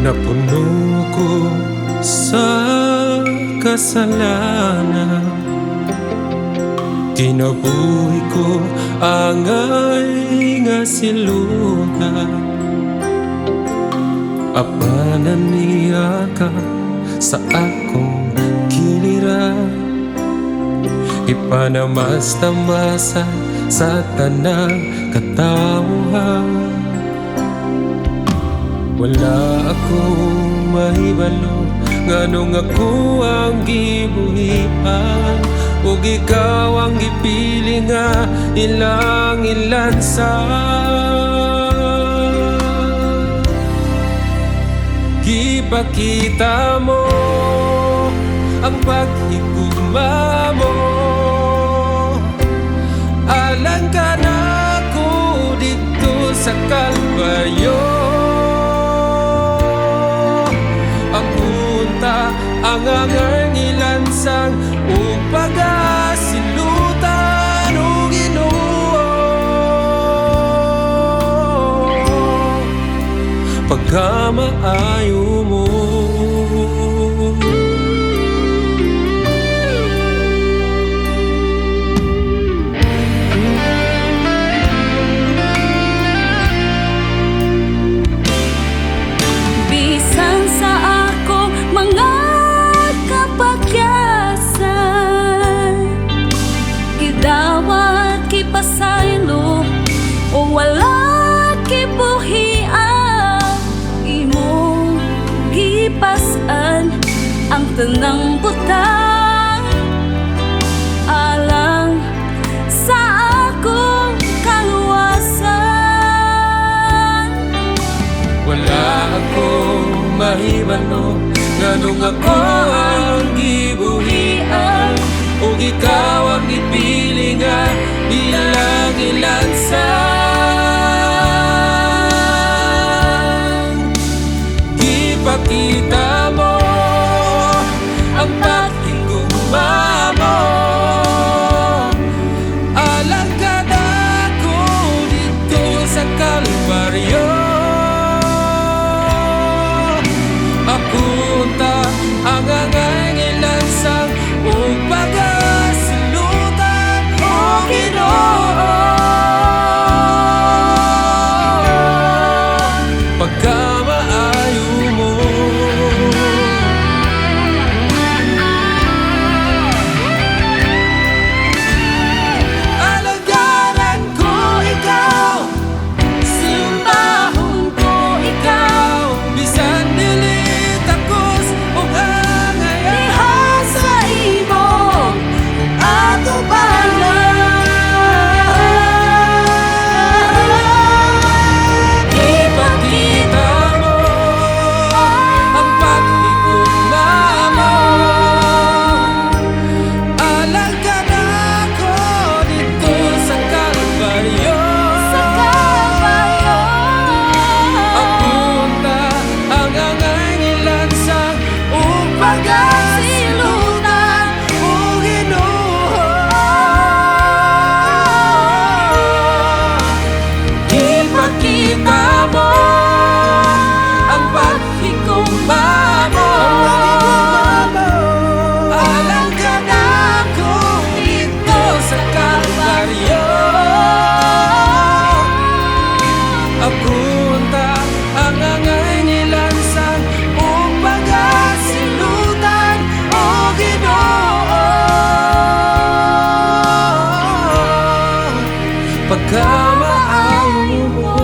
Napuno ko sa kasalanan, kinabuhi ko angay nga silugan. Apanan niya ka sa akong giliran, ipanamas-tamasa sa tanang katawhan. Wala akong mahibalo nganong ako ang gibuhian, ug ikaw ang gipili nga ilang ilansa. Gipakita mo ang paghigugma mo, alang ka na ko dito sa Kalbaryo. Ang angang ilansang ug pagasilutan o Ginoo, pagkamaayo mo. Bisan sa ako mga dawat kipasaylo o wala kibuhian, imo gipasan ang tanang butang alang sa akong kaluwasan. Wala akong mahibalo nganong ako ang gibuhian, ug ikaw ang ipili nga ilang ilansang. Gipakita mo ang paghigugma mo, alang ka na ko dito sa Kalbaryo. Apunta ang angay ilansang ug pagasilutan o Ginoo, pagkamaayo mo. Alagaran ko ikaw, simbahon ko ikaw, bisan dili takos o angay sa imo ato bahala. Ipakita mo ang paghigugma mo, alang ka na ko dito sa Kalbaryo. Sa Kalbaryo, Apunta ang angay ilansang ug pagasilutan o Ginoo, ipakita mo ang paghigugma mo, alang ka na ko dito sa Kalbaryo. Apunta ang angay nilansang ug pagasilutan o Ginoo, pagkamaayo mo.